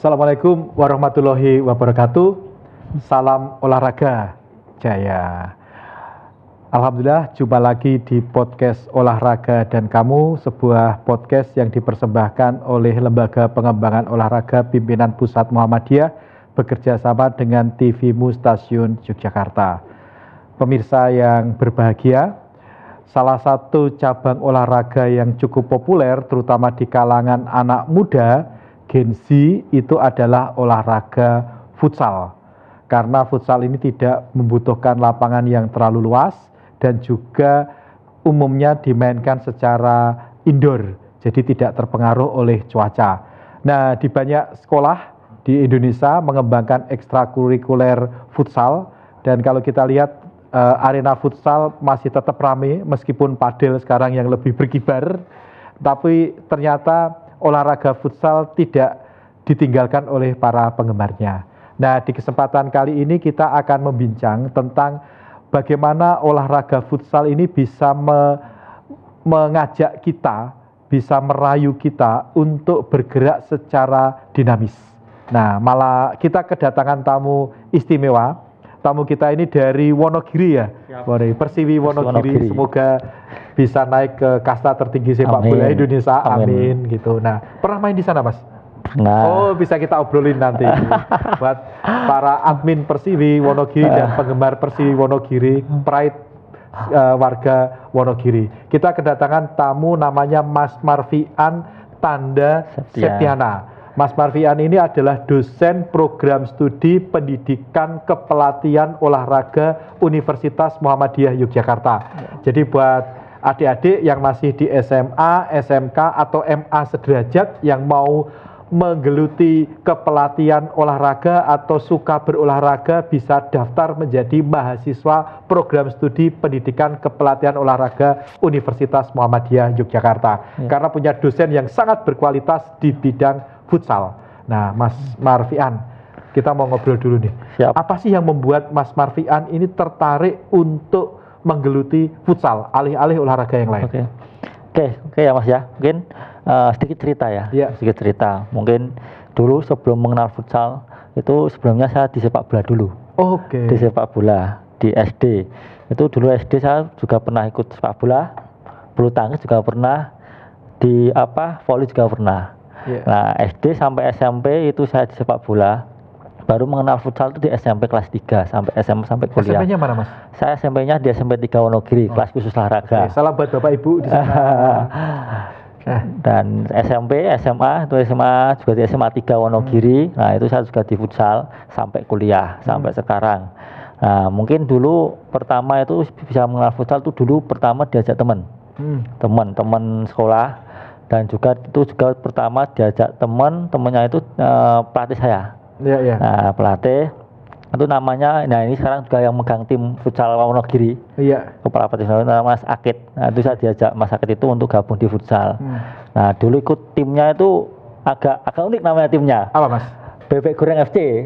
Assalamualaikum warahmatullahi wabarakatuh. Salam olahraga jaya. Alhamdulillah, jumpa lagi di podcast Olahraga dan Kamu, sebuah podcast yang dipersembahkan oleh Lembaga Pengembangan Olahraga Pimpinan Pusat Muhammadiyah bekerja sama dengan TVMU Stasiun Yogyakarta. Pemirsa yang berbahagia, salah satu cabang olahraga yang cukup populer terutama di kalangan anak muda Gen Z itu adalah olahraga futsal. Karena futsal ini tidak membutuhkan lapangan yang terlalu luas dan juga umumnya dimainkan secara indoor, jadi tidak terpengaruh oleh cuaca. Nah, di banyak sekolah di Indonesia mengembangkan ekstrakurikuler futsal, dan kalau kita lihat arena futsal masih tetap ramai meskipun padel sekarang yang lebih berkibar, tapi ternyata olahraga futsal tidak ditinggalkan oleh para penggemarnya. Nah, di kesempatan kali ini kita akan membincang tentang bagaimana olahraga futsal ini bisa mengajak kita, bisa merayu kita untuk bergerak secara dinamis. Nah, malah kita kedatangan tamu istimewa. Tamu kita ini dari Wonogiri ya, Persiwi Wonogiri. Semoga bisa naik ke kasta tertinggi sepak bola Indonesia. Amin. Gitu. Nah, pernah main di sana, Mas? Nah. Oh, bisa kita obrolin nanti buat para admin Persiwi Wonogiri dan penggemar Persiwi Wonogiri, pride warga Wonogiri. Kita kedatangan tamu namanya Mas Marfian Tanda Septiana. Mas Marfian ini adalah dosen program studi pendidikan kepelatihan olahraga Universitas Muhammadiyah Yogyakarta. Jadi buat adik-adik yang masih di SMA, SMK atau MA sederajat yang mau menggeluti kepelatihan olahraga atau suka berolahraga bisa daftar menjadi mahasiswa program studi pendidikan kepelatihan olahraga Universitas Muhammadiyah Yogyakarta. Karena punya dosen yang sangat berkualitas di bidang futsal. Nah, Mas Marfian, kita mau ngobrol dulu nih. Siap. Apa sih yang membuat Mas Marfian ini tertarik untuk menggeluti futsal alih-alih olahraga yang lain? Oke ya Mas ya. Mungkin sedikit cerita ya. Sedikit cerita. Mungkin dulu sebelum mengenal futsal itu sebelumnya saya di sepak bola dulu. Di sepak bola di SD. Itu dulu SD saya juga pernah ikut sepak bola, bulu tangkis juga pernah, di voli juga pernah. Nah, SD sampai SMP itu saya di sepak bola. Baru mengenal futsal itu di SMP kelas 3 sampai SMA sampai kuliah. SMP-nya mana, Mas? Saya SMP-nya di SMP 3 Wonogiri, kelas khusus olahraga. Salam buat Bapak Ibu di sana. Dan SMP, SMA, itu SMA juga di SMA 3 Wonogiri. Nah, itu saya juga di futsal sampai kuliah, sampai sekarang. Nah, mungkin dulu pertama itu bisa mengenal futsal itu dulu pertama diajak teman sekolah. Dan juga itu juga pertama diajak temennya itu pelatih saya. Nah, pelatih itu namanya, nah ini sekarang juga yang megang tim futsal Wonogiri. Kepala pelatih namanya Mas Akid. Nah, itu saya diajak Mas Akid itu untuk gabung di futsal. Nah, dulu ikut timnya itu agak unik namanya timnya. Apa, Mas? Bebek Goreng FC.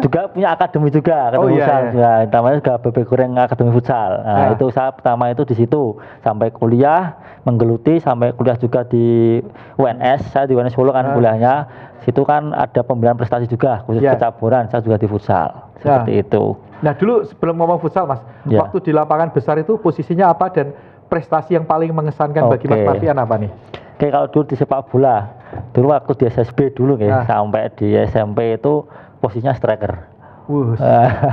Juga punya akademi juga, futsal. Namanya juga Bebek Goreng Akademi Futsal. Nah, itu saya pertama itu di situ sampai kuliah menggeluti, sampai kuliah juga di UNS. Saya di UNS Solo kan kuliahnya. Situ kan ada pembinaan prestasi juga, khusus kecaburan. Saya juga di futsal. Seperti itu. Nah, dulu sebelum ngomong futsal, Mas, waktu di lapangan besar itu posisinya apa dan prestasi yang paling mengesankan bagi Mas Marfian apa nih? Kalau dulu di sepak bola, dulu waktu di SSB dulu sampai di SMP itu posisinya striker.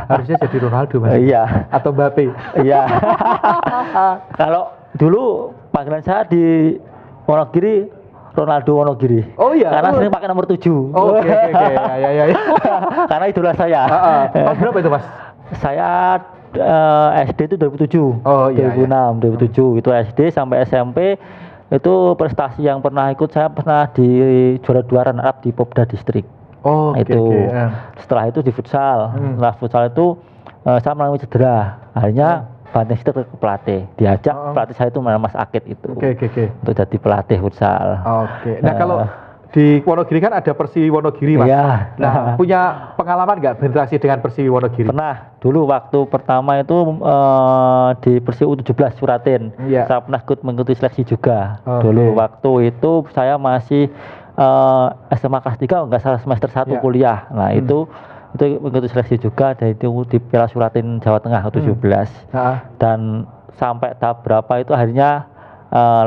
Harusnya jadi Ronaldo, Mas. Atau Mbappe. Kalau dulu panggilan saya di Wonogiri Ronaldo Wonogiri. Karena sering pakai nomor 7. Karena idola saya. Tahun berapa itu, Mas? Saya SD itu 2007. 2006, 2007 itu SD sampai SMP. Itu prestasi yang pernah ikut, saya pernah di juara runner up di Popda Distrik. Setelah itu di futsal. Setelah futsal itu saya mengalami cedera. Akhirnya banting setir ke pelatih. Diajak pelatih saya itu Mas Akid itu. Untuk jadi pelatih futsal. Nah, kalau di Wonogiri kan ada Persiwi Wonogiri, Mas. Nah, punya pengalaman nggak berinteraksi dengan Persiwi Wonogiri? Pernah. Dulu waktu pertama itu di Persiwi U17 Suratin. Saya pernah mengikuti seleksi juga. Dulu waktu itu saya masih SMA kelas 3 nggak salah semester 1 Ya. kuliah. Nah, itu mengikuti seleksi juga dan itu di Piala Suratin Jawa Tengah U17. Ah, Dan sampai tahap berapa itu akhirnya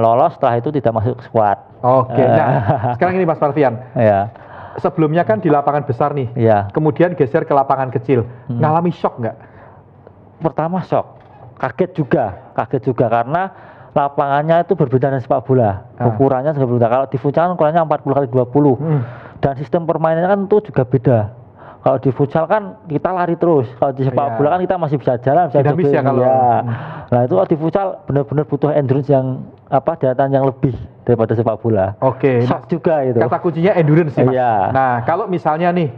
lolos, setelah itu tidak masuk squad. Oke. Nah, sekarang ini Mas Marfian. Ya, Sebelumnya kan di lapangan besar nih. ya. Kemudian geser ke lapangan kecil. Ngalami shock nggak? Pertama shock, kaget juga karena lapangannya itu berbeda dengan sepak bola. Ukurannya juga berbeda. Kalau di futsal ukurannya 40x20. Dan sistem permainannya kan itu juga beda. Kalau di futsal kan kita lari terus. Kalau di sepak bola kan kita masih bisa jalan, bisa Dinamis ya kalau. Nah, itu kalau di futsal benar-benar butuh endurance yang daya yang lebih daripada sepak bola. Oke. Shock juga itu. Kata kuncinya endurance sih, Mas. Iya. Nah, kalau misalnya nih,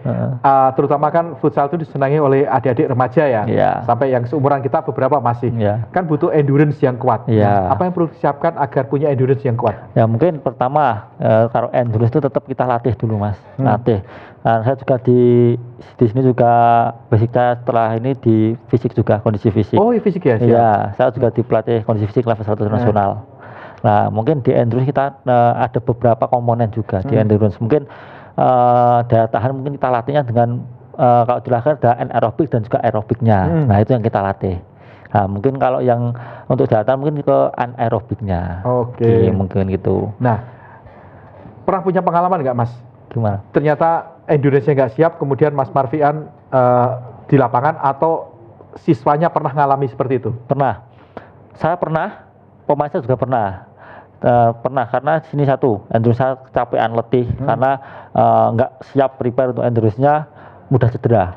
terutama kan futsal itu disenangi oleh adik-adik remaja ya. Iya. Sampai yang seumuran kita beberapa masih. Iya. Kan butuh endurance yang kuat. Iya. Nah, apa yang perlu disiapkan agar punya endurance yang kuat? Ya mungkin pertama kalau endurance itu tetap kita latih dulu, Mas. Latih. Nah, saya juga di sini juga basicnya setelah ini di fisik juga, kondisi fisik. Oh, fisik ya? Iya, saya juga di pelatih kondisi fisik level 1 nasional. Nah, mungkin di endurance kita ada beberapa komponen juga di endurance. Mungkin daya tahan mungkin kita latihnya dengan kalau dilakukan ada anaerobik dan juga aerobiknya. Nah, itu yang kita latih. Nah, mungkin kalau yang untuk daya tahan mungkin ke anaerobiknya. Oke. Mungkin gitu. Nah, pernah punya pengalaman nggak, Mas? Gimana? Ternyata endurance-nya nggak siap, kemudian Mas Marfian di lapangan atau siswanya pernah ngalami seperti itu? Pernah. Saya pernah, pemain saya juga pernah. Pernah karena sini satu, endurance saya kecapean letih karena nggak siap prepare untuk endurance-nya, mudah cedera.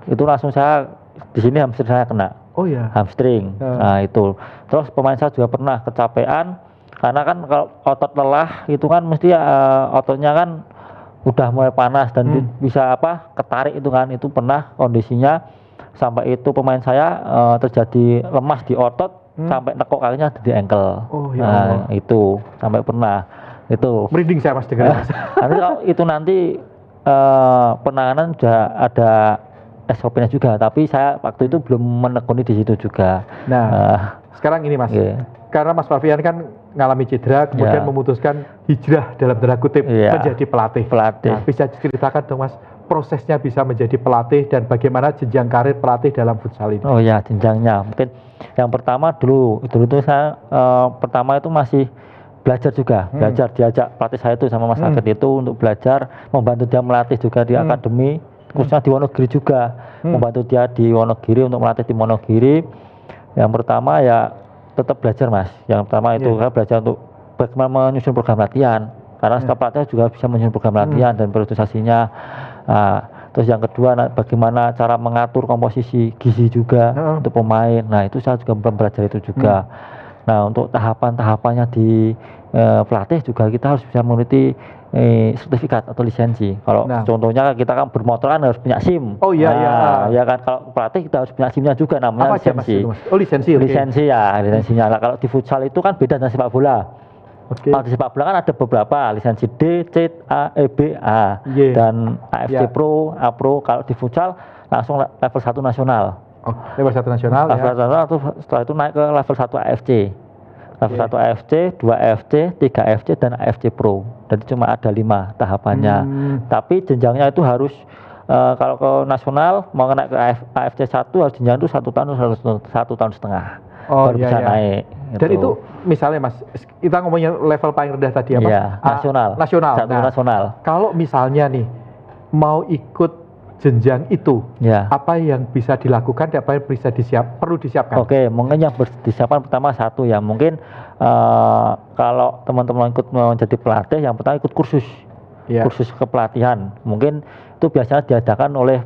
Itu langsung saya di sini hamstring saya kena. Oh ya. Hamstring. Nah, itu. Terus pemain saya juga pernah kecapean karena kan kalau otot lelah itu kan mesti ototnya kan udah mulai panas dan bisa ketarik itu kan, itu pernah kondisinya sampai itu pemain saya terjadi lemas di otot sampai nekuk kakinya di ankle. Oh ya Allah. Itu sampai pernah itu. Merinding saya Mas dengar. Nanti kalau itu nanti penanganan sudah ada SOP-nya juga, tapi saya waktu itu belum menekuni di situ juga. Nah, sekarang ini Mas. Karena Mas Marfian kan ngalami cedera, kemudian memutuskan hijrah dalam tanda kutip menjadi pelatih. Nah, bisa diceritakan dong Mas, prosesnya bisa menjadi pelatih dan bagaimana jenjang karir pelatih dalam futsal ini? Oh ya, jenjangnya. Mungkin yang pertama dulu itu saya pertama itu masih belajar juga, belajar diajak pelatih saya itu sama Mas Agit itu untuk belajar, membantu dia melatih juga di akademi, khususnya di Wonogiri juga, membantu dia di Wonogiri untuk melatih di Wonogiri. Yang pertama ya tetap belajar Mas. Yang pertama itu saya belajar untuk bagaimana menyusun program latihan. Karena setiap pelatih juga bisa menyusun program latihan dan periodisasinya. Terus yang kedua bagaimana cara mengatur komposisi gizi juga untuk pemain. Nah, itu saya juga belum belajar itu juga. Nah, untuk tahapan-tahapannya di pelatih juga kita harus bisa memiliki sertifikat atau lisensi. Kalau contohnya kita kan bermotor kan harus punya SIM. Oh iya ya kan, kalau pelatih kita harus punya SIM-nya juga, namanya lisensi. Oh lisensi. Lisensi ya, lisensinya. Nah, kalau di futsal itu kan beda dengan sepak bola. Kalau di sepak bola kan ada beberapa lisensi D, C, A, E, B, A dan AFC Pro, A Pro. Kalau di futsal langsung level 1 nasional. Oh, level 1 nasional. Level 1 nasional, setelah itu naik ke level 1 AFC. Level 1 AFC, 2 AFC, 3 AFC, dan AFC Pro. Jadi cuma ada 5 tahapannya. Tapi jenjangnya itu harus kalau ke nasional mau naik ke AFC 1 harus jenjang itu 1 tahun, 1 tahun setengah. Baru bisa naik. Dan itu misalnya Mas, kita ngomongnya level paling rendah tadi apa? Iya, nasional. Nasional. Nasional. Kalau misalnya nih mau ikut jenjang itu, apa yang bisa dilakukan, apa yang bisa perlu disiapkan? Oke, mungkin yang disiapkan pertama satu ya, mungkin kalau teman-teman ikut menjadi pelatih, yang pertama ikut kursus, kursus kepelatihan. Mungkin itu biasanya diadakan oleh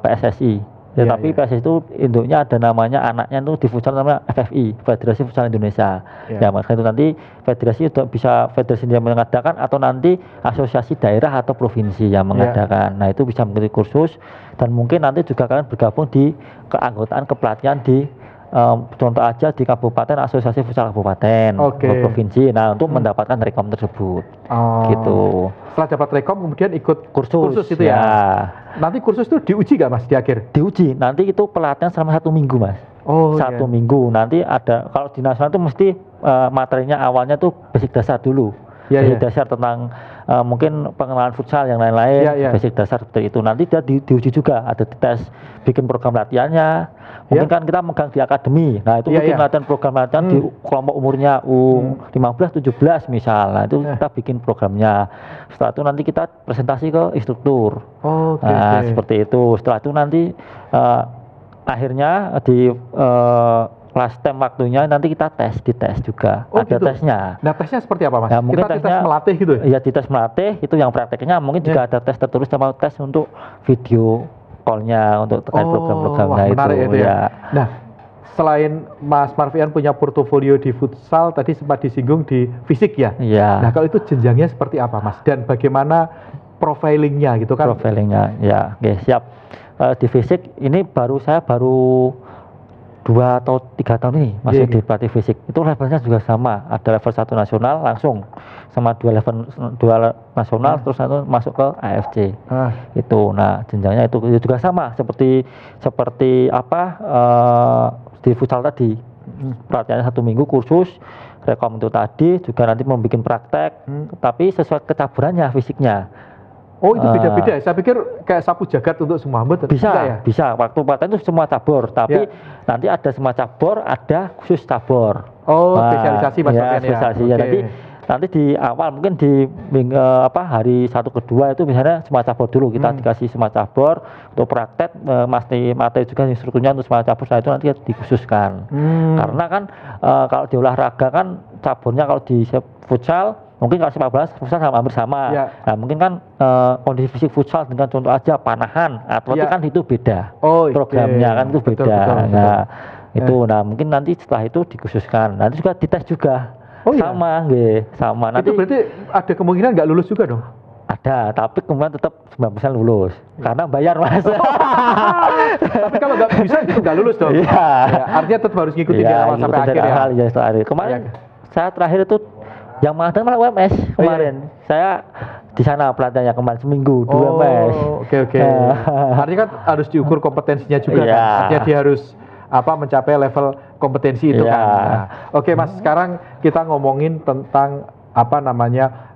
PSSI. Tapi PSSI itu induknya ada namanya, anaknya itu di futsal namanya FFI, Federasi Futsal Indonesia. Ya, maka itu nanti federasi itu bisa federasi yang mengadakan atau nanti asosiasi daerah atau provinsi yang mengadakan. Nah, itu bisa mengikuti kursus dan mungkin nanti juga kalian bergabung di keanggotaan kepelatihan di contoh aja di kabupaten, asosiasi futsal kabupaten, provinsi. Nah, untuk mendapatkan rekom tersebut. Gitu. Setelah dapat rekom kemudian ikut kursus itu ya. Nanti kursus itu diuji nggak Mas di akhir? Diuji. Nanti itu pelatihan selama 1 minggu Mas. Satu minggu. Nanti ada, kalau di nasional itu mesti materinya awalnya tuh basic dasar dulu. Basic dasar tentang mungkin pengenalan futsal yang lain-lain, basic dasar seperti itu. Nanti dia diuji juga, ada tes bikin program latihannya. Mungkin kan kita megang di akademi, nah itu mungkin latihan program latihan di kelompok umurnya U15, 17 misal, nah itu kita bikin programnya. Setelah itu nanti kita presentasi ke instruktur. Seperti itu. Setelah itu nanti akhirnya di kelas tem waktunya nanti kita dites juga. Ada tesnya. Nah tesnya seperti apa mas? Ya, mungkin kita tesnya tes melatih gitu ya? Iya, dites melatih itu yang prakteknya. Mungkin juga ada tes tertulis sama tes untuk video call-nya untuk terkait program-programnya itu ya. Nah, selain Mas Marfian punya portofolio di futsal, tadi sempat disinggung di fisik ya? Iya. Nah, kalau itu jenjangnya seperti apa Mas? Dan bagaimana profilingnya gitu kan? Profilingnya, ya, oke, siap. Di fisik ini saya baru 2 atau 3 tahun ini masih di pelatih fisik. Itu levelnya juga sama, ada level 1 nasional langsung sama 2 nasional terus masuk ke AFC. Itu. Nah, jenjangnya itu juga sama seperti di futsal tadi. Pelatihannya 1 minggu kursus, rekom itu tadi juga nanti membuat praktek, tapi sesuai kecaburannya fisiknya. Oh itu beda-beda ya? Saya pikir kayak sapu jagat untuk semua hamba. Bisa. Waktu pelatihan itu semua cabur, tapi nanti ada semua cabur, ada khusus cabur. Spesialisasi Mas Marfian ya? Spesialisasi ya. Nanti di awal mungkin di hari 1 ke 2 itu misalnya semua cabur dulu, kita dikasih semua cabur untuk praktek, materi juga instrukturnya untuk semua cabur, setelah itu nanti dikhususkan. Karena kan kalau di olahraga kan caburnya kalau di futsal mungkin kalau sepak bola futsal hampir sama. Nah mungkin kan kondisi fisik futsal dengan contoh aja panahan, atletik kan itu beda. Programnya kan itu beda. Betul. Nah itu, nah mungkin nanti setelah itu dikhususkan. Nanti juga dites juga. Sama. Nanti itu berarti ada kemungkinan nggak lulus juga dong? Ada, tapi kemudian tetap 90% lulus karena bayar mas. Tapi kalau nggak bisa itu nggak lulus dong. Artinya tetap harus ngikutin sampai akhir ya. Kemarin saya terakhir itu yang mengadakan malah UMS kemarin. Saya di sana pelatihannya kemarin seminggu 2 UMS. Oke. Artinya kan harus diukur kompetensinya juga kan. Artinya dia harus mencapai level kompetensi itu kan. Oke Mas, sekarang kita ngomongin tentang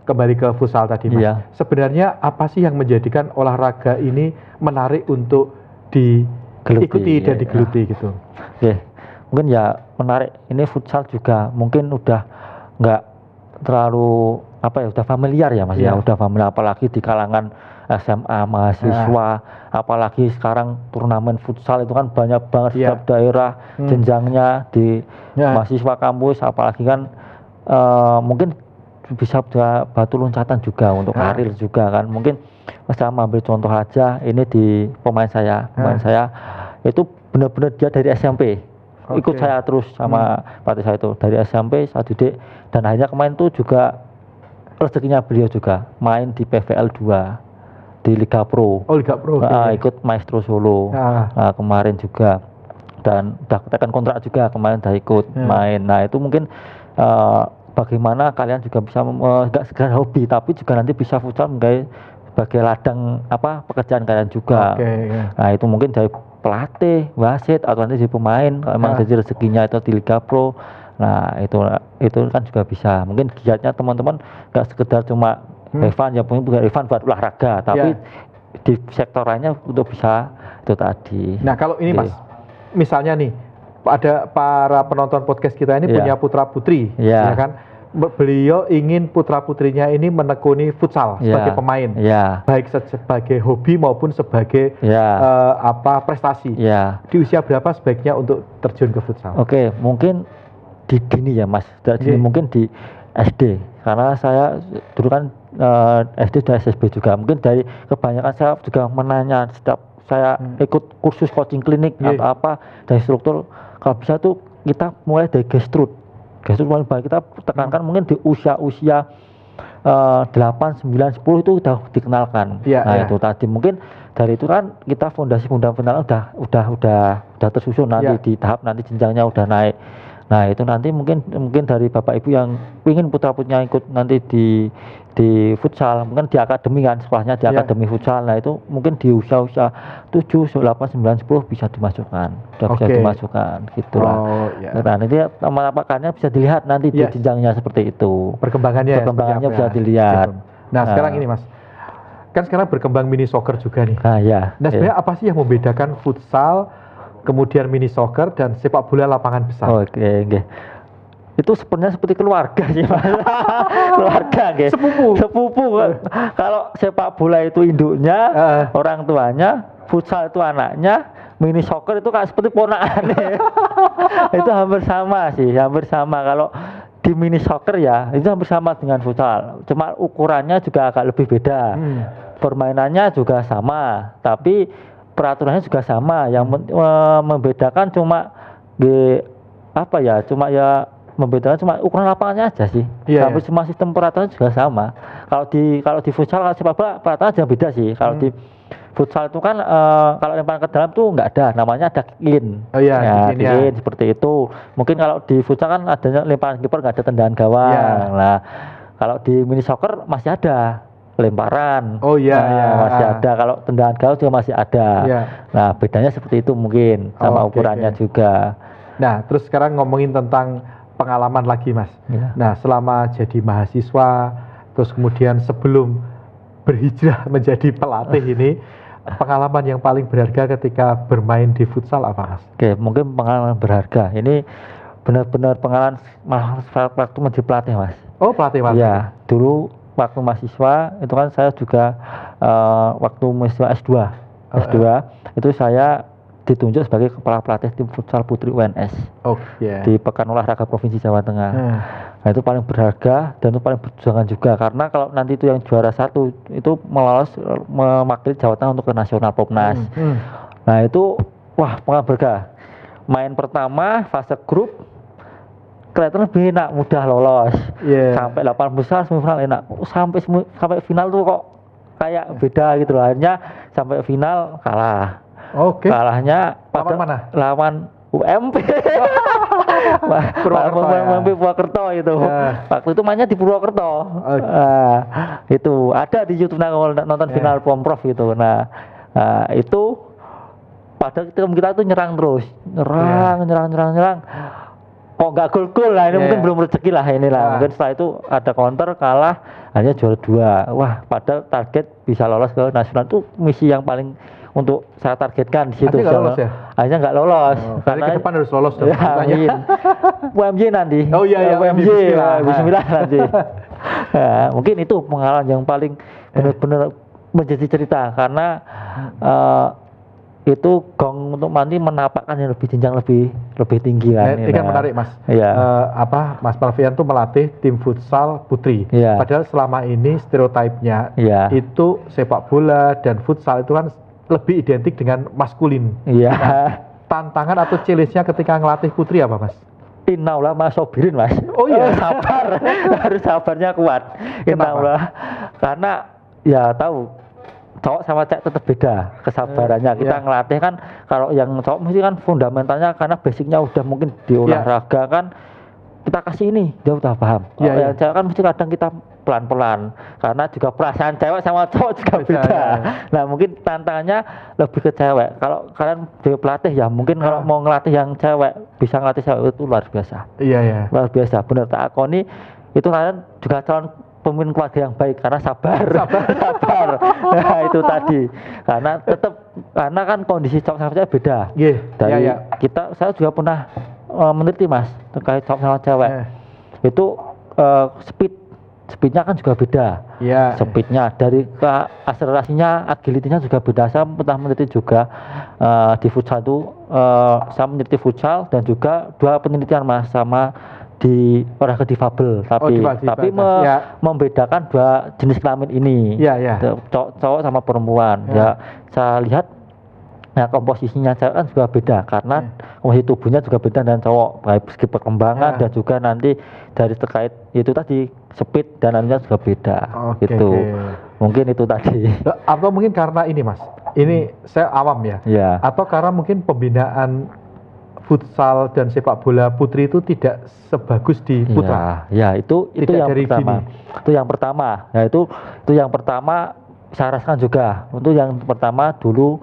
kembali ke futsal tadi Mas. Sebenarnya apa sih yang menjadikan olahraga ini menarik untuk diikuti dan digeluti gitu? Mungkin ya menarik. Ini futsal juga mungkin udah nggak terlalu udah familiar ya Mas ya, udah familiar apalagi di kalangan SMA mahasiswa, apalagi sekarang turnamen futsal itu kan banyak banget setiap daerah jenjangnya di mahasiswa kampus, apalagi kan mungkin bisa batu loncatan juga untuk karir juga kan. Mungkin Mas saya ambil contoh aja ini di pemain saya itu benar-benar dia dari SMP. Ikut saya terus sama pelatih saya itu dari SMP saya didik, dan akhirnya kemarin itu juga rezekinya beliau juga main di PVL 2 di Liga Pro. Liga Pro. Ikut Maestro Solo. Nah, kemarin juga, dan udah tekan kontrak juga kemarin udah ikut main. Nah itu mungkin bagaimana kalian juga bisa nggak sekedar hobi tapi juga nanti bisa futsal sebagai ladang pekerjaan kalian juga. Nah itu mungkin dari pelatih, wasit, atau nanti jadi pemain kalau emang jadi rezekinya itu di Liga Pro. Nah itu kan juga bisa. Mungkin giatnya teman-teman nggak sekedar cuma Evan ya, bukan Evan buat olahraga, tapi di sektor lainnya untuk bisa itu tadi. Nah kalau ini Mas, misalnya nih ada para penonton podcast kita ini punya putra putri, ya kan? Beliau ingin putra putrinya ini menekuni futsal sebagai pemain, baik sebagai hobi maupun sebagai prestasi. Di usia berapa sebaiknya untuk terjun ke futsal? Mungkin di dini ya Mas, mungkin di SD, karena saya dulu kan SD dan SSB juga. Mungkin dari kebanyakan saya juga menanya setiap saya ikut kursus coaching klinik atau apa dari instruktur, kalau bisa tuh kita mulai dari gestrut paling baik kita tekankan mungkin di usia 8, 9, 10 itu udah dikenalkan. Itu tadi mungkin dari itu kan kita fondasi fundamental udah tersusun, nanti di tahap nanti jenjangnya udah naik. Nah itu nanti mungkin dari bapak ibu yang ingin putra putrinya ikut nanti di futsal, mungkin di akademi kan, sekolahnya di akademi futsal. Nah itu mungkin di usia 7, 8, 9, 10 bisa dimasukkan, bisa dimasukkan gitulah. Nah nanti pakarnya bisa dilihat nanti di jenjangnya seperti itu. Perkembangannya bisa dilihat. Nah, sekarang ini Mas, kan sekarang berkembang mini soccer juga nih. Nah, sebenarnya apa sih yang membedakan futsal, kemudian mini soccer dan sepak bola lapangan besar? Oke. Itu sebenarnya seperti keluarga sih Mas. Keluarga nggih. Sepupu. Kalau sepak bola itu induknya, orang tuanya, futsal itu anaknya, mini soccer itu kayak seperti ponakan. Itu hampir sama sih, hampir sama. Kalau di mini soccer ya itu hampir sama dengan futsal, cuma ukurannya juga agak lebih beda. Permainannya juga sama, tapi peraturannya juga sama. Yang membedakan cuma membedakan cuma ukuran lapangannya aja sih. Hampir semua sistem peraturan juga sama. Kalau di futsal, kalau sepak bola peraturan aja beda sih. Kalau di futsal itu kan kalau lemparan ke dalam tuh nggak ada, namanya ada kick-in. Kick-in seperti itu. Mungkin kalau di futsal kan adanya lemparan kiper, nggak ada tendangan gawang. Nah, kalau di mini soccer masih ada lemparan. Masih ada. Kalau tendangan gawang juga masih ada. Nah, bedanya seperti itu mungkin sama ukurannya juga. Nah, terus sekarang ngomongin tentang pengalaman lagi Mas. Nah, selama jadi mahasiswa, terus kemudian sebelum berhijrah menjadi pelatih ini, pengalaman yang paling berharga ketika bermain di futsal apa Mas? Mungkin pengalaman berharga. Ini benar-benar pengalaman waktu menjadi pelatih Mas. Oh, pelatih Mas? Iya, dulu waktu mahasiswa itu kan saya juga waktu mahasiswa S2 itu saya ditunjuk sebagai kepala pelatih tim futsal putri UNS di Pekan Olahraga Provinsi Jawa Tengah. Nah, itu paling berharga dan itu paling perjuangan juga, karena kalau nanti itu yang juara 1 itu mewakili Jawa Tengah untuk ke nasional Popnas. Nah, itu pengalaman berharga. Main pertama fase grup kelihatan lebih enak, mudah lolos. Sampai 8 besar semifinal enak. Sampai final tuh kok kayak beda gitu loh. Akhirnya sampai final kalah. Kalahnya lawan mana? Lawan UMP. UMP Purwokerto itu. Waktu itu mainnya di Purwokerto. Itu ada di YouTube nonton final Pomprov gitu. Nah, itu padahal kita tuh nyerang terus. Nyerang. Kok nggak gol-gol lah, ini mungkin belum rezeki lah inilah. Mungkin setelah itu ada counter, kalah, hanya juara 2. Padahal target bisa lolos ke nasional itu misi yang paling untuk saya targetkan di situ. Akhirnya nggak lolos. Karena ke depan harus lolos dong. UMJ nanti. UMJ Bismillah nanti. Mungkin itu pengalaman yang paling benar-benar menjadi cerita, karena itu gong untuk nanti menapakkan yang lebih jenjang lebih tinggi kan. Ini kan menarik Mas. Mas Malvian tuh melatih tim futsal putri. Padahal selama ini stereotipnya itu sepak bola dan futsal itu kan lebih identik dengan maskulin. Nah, tantangan atau challenge-nya ketika ngelatih putri apa Mas? Innaullah Mas sobirin Mas. Sabar. Harus sabarnya kuat. Innaullah. Karena ya tahu cowok sama cewek tetap beda kesabarannya. Kita ngelatih kan, kalau yang cowok mesti kan fundamentalnya karena basicnya udah mungkin di olahraga kan kita kasih ini dia udah paham. Kalau yang cewek kan mesti kadang kita pelan-pelan, karena juga perasaan cewek sama cowok juga beda. Nah, mungkin tantangannya lebih ke cewek. Kalau kalian jadi pelatih ya mungkin kalau mau ngelatih yang cewek, bisa ngelatih cewek itu luar biasa. Luar biasa. Benar tak akoni itu kalian juga calon pemimpin keluarga yang baik, karena sabar. Nah, itu tadi. Karena kan kondisi cowok sama cewek beda. Dari saya juga pernah meneliti Mas terkait cowok sama cewek. Itu speednya kan juga beda. Speednya dari akselerasinya, agility-nya juga beda. Saya pernah meneliti juga di futsal itu, saya meneliti futsal dan juga 2 penelitian Mas sama di olahraga difabel, tapi membedakan 2 jenis kelamin ini, cowok sama perempuan. Saya lihat komposisinya cewek kan juga beda, karena komposisi tubuhnya juga beda dan cowok, baik segi perkembangan dan juga nanti dari terkait itu tadi speed dan anunya juga beda. Mungkin itu tadi. Atau mungkin karena ini Mas, ini saya awam ya. Atau karena mungkin pembinaan futsal dan sepak bola putri itu tidak sebagus di putra. Itu yang pertama. Itu yang pertama. Itu yang pertama saya rasakan juga. Untuk yang pertama dulu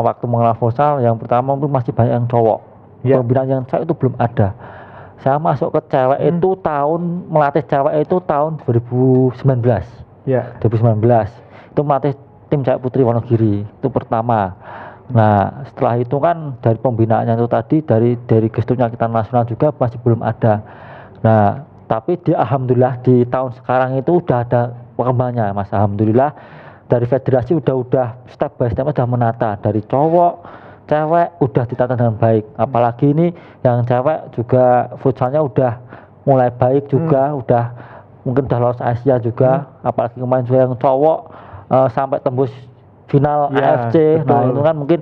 waktu mengelola futsal, yang pertama masih banyak yang cowok. Pembinaan yang cewek itu belum ada. Saya masuk ke cewek itu melatih cewek itu tahun 2019. Ya. 2019 itu melatih tim cewek putri Wonogiri itu pertama. Nah setelah itu kan dari pembinaannya itu tadi dari gesturnya kita nasional juga masih belum ada. Nah tapi alhamdulillah di tahun sekarang itu udah ada perkembangannya Mas. Alhamdulillah dari federasi udah step by step udah menata, dari cowok cewek udah ditata dengan baik, apalagi ini yang cewek juga futsalnya udah mulai baik juga, udah mungkin udah lolos Asia juga, apalagi kemarin juga yang cowok sampai tembus final AFC. Betul. Nah itu kan mungkin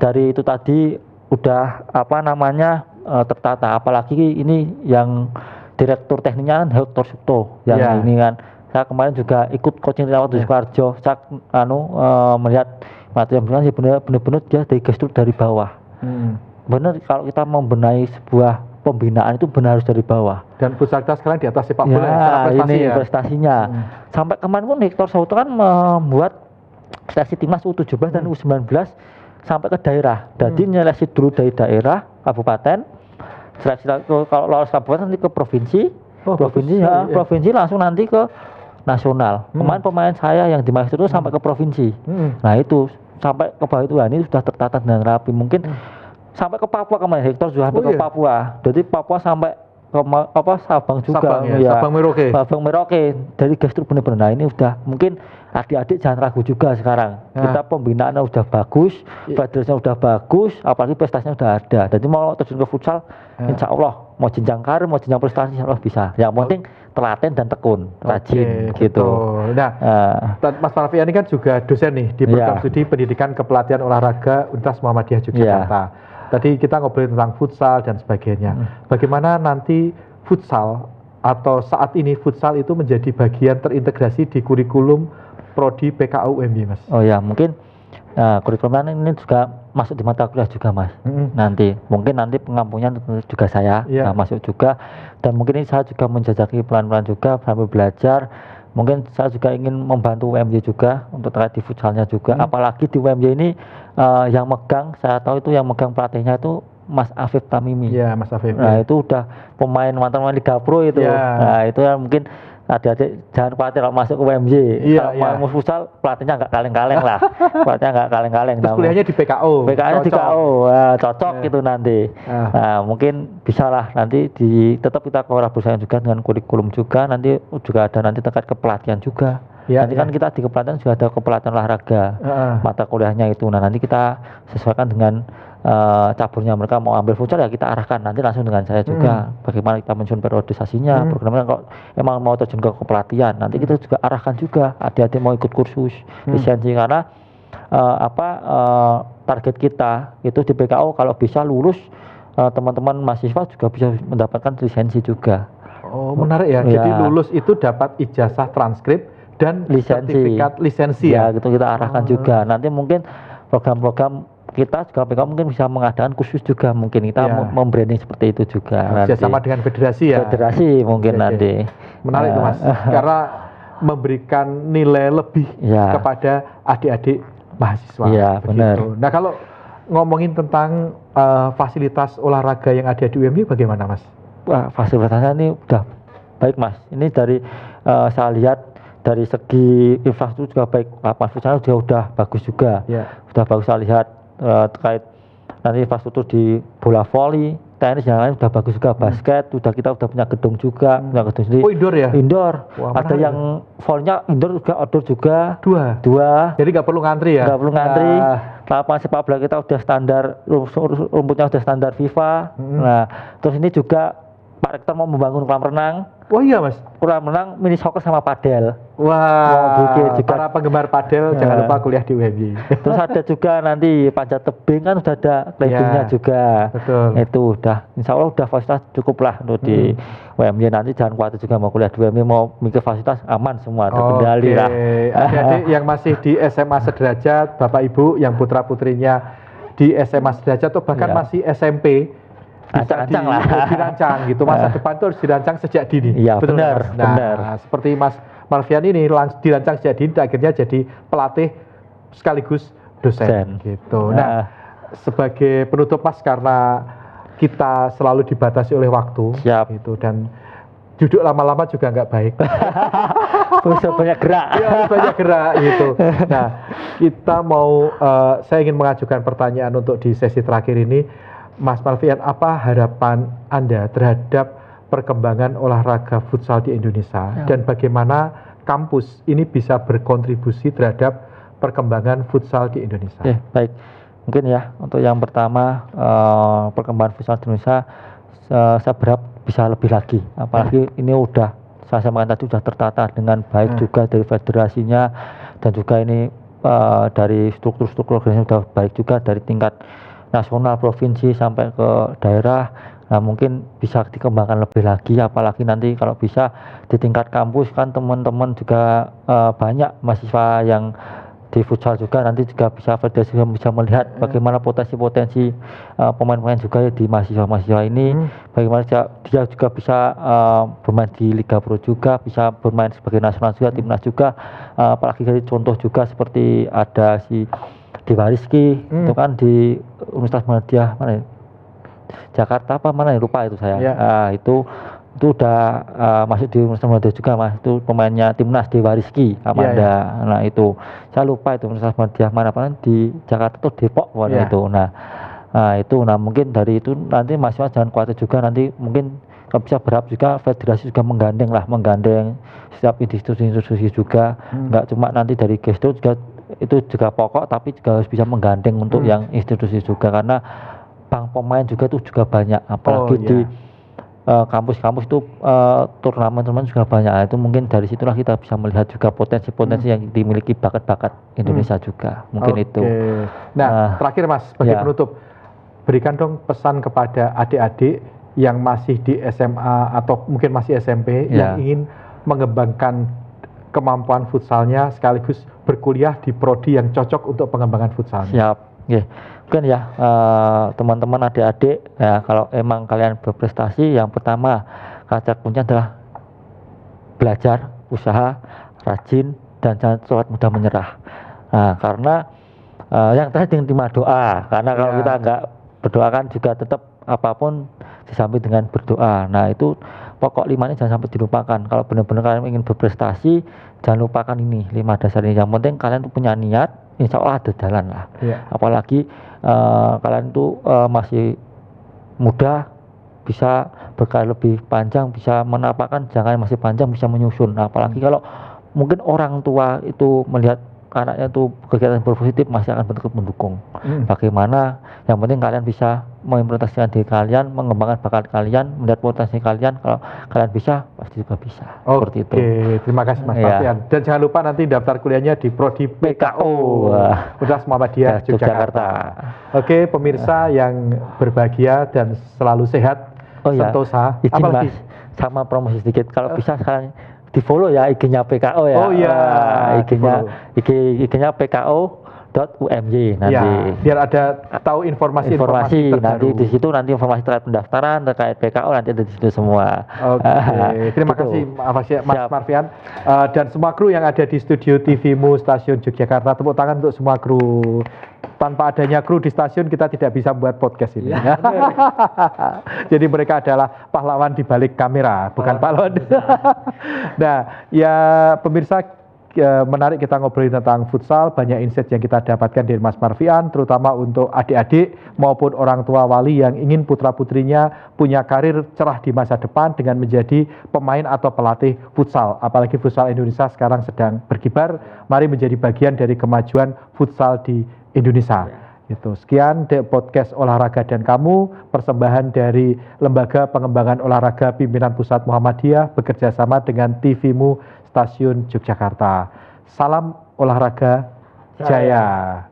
dari itu tadi udah apa namanya tertata, apalagi ini yang direktur tekniknya kan Hector Sukto yang ini kan. Saya kemarin juga ikut coaching di waktu di Sukoharjo. Saya melihat Matian Bulan sih benar-benar dia dari gestur dari bawah. Benar kalau kita membenahi sebuah pembinaan itu benar harus dari bawah. Dan futsal kita sekarang di atas sepak bola secara prestasi ini prestasinya. Sampai kemarin pun Hector Sukto kan membuat seleksi timnas U17 dan U19 sampai ke daerah. Jadi nyeleksi dulu dari daerah kabupaten. Seleksi kalau lolos kabupaten nanti ke provinsi. Provinsi langsung nanti ke nasional. Pemain saya yang di Maestro itu sampai ke provinsi. Nah itu sampai ke bawah itu ini sudah tertata dengan rapi. Mungkin sampai ke Papua kemarin Hector juga sampai ke Papua. Jadi Papua sampai ke Sabang juga. Sabang Merauke. Dari gestur benar-benar. Nah ini udah mungkin adik-adik jangan ragu juga sekarang. Kita pembinaannya udah bagus, federasinya udah bagus, apalagi prestasinya udah ada. Jadi mau terjun ke futsal, insya Allah mau jenjang karir, mau jenjang prestasi, insya Allah bisa. Yang penting telaten dan tekun, rajin gitu. Nah, Mas Marfian ini kan juga dosen nih di program studi pendidikan kepelatihan olahraga Universitas Muhammadiyah Yogyakarta. Tadi kita ngobrolin tentang futsal dan sebagainya. Bagaimana nanti futsal atau saat ini futsal itu menjadi bagian terintegrasi di kurikulum prodi PKU UMY, Mas? Oh ya, mungkin kurikulum ini juga masuk di mata kuliah juga, Mas. Nanti mungkin pengampunya juga saya masuk juga, dan mungkin ini saya juga menjajaki pelan-pelan juga sambil belajar. Mungkin saya juga ingin membantu UMY juga untuk terkait di futsalnya juga. Apalagi di UMY ini yang megang, saya tahu itu yang megang pelatihnya itu Mas Afif Tamimi. Iya, Mas Afif. Nah, itu udah mantan pemain Liga Pro itu. Nah, itu yang mungkin adik-adik jangan khawatir kalau masuk ke UMY. Kalau mau futsal pelatihnya nggak kaleng-kaleng lah. Pelatihnya nggak kaleng-kaleng. Terus kuliahnya di PKO. PKO di KO. Cocok gitu nanti. Nah, mungkin bisa lah nanti tetap kita kolaborasi juga dengan kurikulum juga. Nanti juga ada nanti terkait kepelatihan juga. Nanti kan kita di kepelatihan juga ada kepelatihan olahraga. Mata kuliahnya itu. Nah, nanti kita sesuaikan dengan caburnya, mereka mau ambil futsal ya kita arahkan nanti langsung dengan saya juga bagaimana kita menyusun periodisasinya, programnya. Kalau emang mau terjun ke kepelatihan nanti kita juga arahkan juga adik-adik mau ikut kursus lisensi, karena target kita itu di PKO kalau bisa lulus teman-teman mahasiswa juga bisa mendapatkan lisensi juga. Oh, menarik ya. Jadi lulus itu dapat ijazah transkrip dan sertifikat lisensi ya gitu kita arahkan juga. Nanti mungkin program-program kita juga PKO mungkin bisa mengadakan khusus juga, mungkin kita membranding seperti itu juga. Sama dengan federasi ya. Federasi mungkin nanti. Menarik tuh, Mas. Karena memberikan nilai lebih kepada adik-adik mahasiswa. Iya, benar. Nah, kalau ngomongin tentang fasilitas olahraga yang ada di UMY bagaimana, Mas? Wah, fasilitasnya ini udah baik, Mas. Ini dari saya lihat dari segi infrastruktur juga baik, lapangan futsal juga udah bagus juga. Udah bagus saya lihat. Terkait nanti infrastruktur di bola voli, tenis yang lain udah bagus juga, basket kita udah punya gedung juga, punya gedung sendiri. Oh, indoor ya? Indoor. Wah, ada yang volinya indoor juga, outdoor juga. Dua. Jadi nggak perlu ngantri ya? Nggak perlu ngantri. Lapangan sepak bola kita udah standar, rumputnya udah standar FIFA. Nah, terus ini juga Pak Rektor mau membangun kolam renang. Oh iya, Mas. Kolam renang, mini soccer sama padel. Wah, juga. Para penggemar padel jangan lupa kuliah di UMY. Terus ada juga nanti panjat tebing kan sudah ada playgroundnya juga. Betul. Itu udah, insya Allah udah fasilitas cukup lah untuk di UMY. Nanti jangan khawatir juga mau kuliah di UMY, mau mikir fasilitas aman semua, terkendali lah. Adik-adik yang masih di SMA sederajat, Bapak Ibu yang putra-putrinya di SMA sederajat atau bahkan masih SMP, ancang-ancang lah. Dirancang gitu, masa depan itu harus dirancang sejak dini. Iya, benar. Nah, seperti Mas Marfian ini dirancang sejak dini, akhirnya jadi pelatih sekaligus dosen. Gitu. Nah, sebagai penutup, Mas, karena kita selalu dibatasi oleh waktu, gitu, dan duduk lama-lama juga nggak baik. Bisa banyak gerak. Ya, harus banyak gerak gitu. Nah, kita mau saya ingin mengajukan pertanyaan untuk di sesi terakhir ini, Mas Marfian, apa harapan Anda terhadap perkembangan olahraga futsal di Indonesia dan bagaimana kampus ini bisa berkontribusi terhadap perkembangan futsal di Indonesia? Baik. Mungkin ya untuk yang pertama perkembangan futsal di Indonesia saya berharap bisa lebih lagi. Apalagi ini udah saya sampaikan tadi sudah tertata dengan baik juga dari federasinya dan juga ini dari struktur-struktur organisasi sudah baik juga dari tingkat nasional, provinsi sampai ke daerah. Nah mungkin bisa dikembangkan lebih lagi, apalagi nanti kalau bisa di tingkat kampus kan teman-teman juga banyak mahasiswa yang di futsal juga, nanti juga bisa federasi bisa melihat bagaimana potensi-potensi pemain-pemain juga di mahasiswa-mahasiswa ini, bagaimana dia juga bisa bermain di Liga Pro juga, bisa bermain sebagai nasional juga, timnas juga, apalagi dari contoh juga seperti ada si Dewa Rizky itu kan di Universitas Muhammadiyah mana ya? Jakarta apa mana ya, lupa itu saya. Itu udah masuk di Universitas Muhammadiyah juga, Mas. Itu pemainnya timnas Dewa Rizky Amanda. Nah itu saya lupa itu Universitas Muhammadiyah mana di Jakarta tuh Depok itu. Nah itu mungkin dari itu nanti mahasiswa jangan khawatir juga, nanti mungkin kalau bisa berharap juga federasi juga menggandeng setiap institusi juga, nggak cuma nanti dari gestur juga, itu juga pokok, tapi juga harus bisa menggandeng untuk yang institusi juga, karena bank pemain juga itu juga banyak, apalagi di kampus-kampus itu turnamen juga banyak. Nah, itu mungkin dari situlah kita bisa melihat juga potensi-potensi yang dimiliki bakat-bakat Indonesia juga, mungkin itu. Nah, terakhir Mas, sebagai penutup, berikan dong pesan kepada adik-adik yang masih di SMA atau mungkin masih SMP yang ingin mengembangkan kemampuan futsalnya sekaligus berkuliah di prodi yang cocok untuk pengembangan futsalnya. Siap. Mungkin ya teman-teman adik-adik ya, kalau emang kalian berprestasi, yang pertama kata kuncinya adalah belajar, usaha, rajin, dan jangan cepat mudah menyerah. Nah, karena yang terakhir terima doa, karena kalau kita nggak berdoa kan juga tetap apapun disamping dengan berdoa. Nah itu pokok 5 ini jangan sampai dilupakan. Kalau benar-benar kalian ingin berprestasi, jangan lupakan ini 5 dasar ini. Yang penting kalian tuh punya niat, insya Allah ada jalan lah. Apalagi kalian tuh masih muda, bisa berkarir lebih panjang, bisa menapakkan jangka masih panjang, bisa menyusun. Nah, apalagi kalau mungkin orang tua itu melihat anaknya tuh kegiatan berpositif, masih akan bentuk mendukung. Bagaimana yang penting kalian bisa mengimplementasikan diri kalian, mengembangkan bakat kalian, melihat potensi kalian. Kalau kalian bisa, pasti juga bisa. Seperti itu. Terima kasih Mas Marfian. Dan jangan lupa nanti daftar kuliahnya di prodi PKO Universitas Muhammadiyah Yogyakarta. Pemirsa yang berbahagia dan selalu sehat, sentosa. Apalagi sama promosi sedikit, kalau bisa sekarang di follow ya IG-nya PKO ya. IG-nya PKO.umy nanti. Biar ada tahu informasi nanti di situ, nanti informasi terkait pendaftaran, terkait PKO nanti ada di situ semua. Terima kasih Mas Marfian dan semua kru yang ada di studio TV-mu Stasiun Yogyakarta. Tepuk tangan untuk semua kru. Tanpa adanya kru di stasiun kita tidak bisa membuat podcast ini. Jadi mereka adalah pahlawan di balik kamera, bukan pahlawan. Nah, ya pemirsa, menarik kita ngobrolin tentang futsal, banyak insight yang kita dapatkan dari Mas Marfian, terutama untuk adik-adik maupun orang tua wali yang ingin putra-putrinya punya karir cerah di masa depan dengan menjadi pemain atau pelatih futsal. Apalagi futsal Indonesia sekarang sedang berkibar, mari menjadi bagian dari kemajuan futsal di Indonesia. Sekian podcast Olahraga dan Kamu, persembahan dari Lembaga Pengembangan Olahraga Pimpinan Pusat Muhammadiyah bekerja sama dengan TV-mu Stasiun Yogyakarta. Salam olahraga jaya.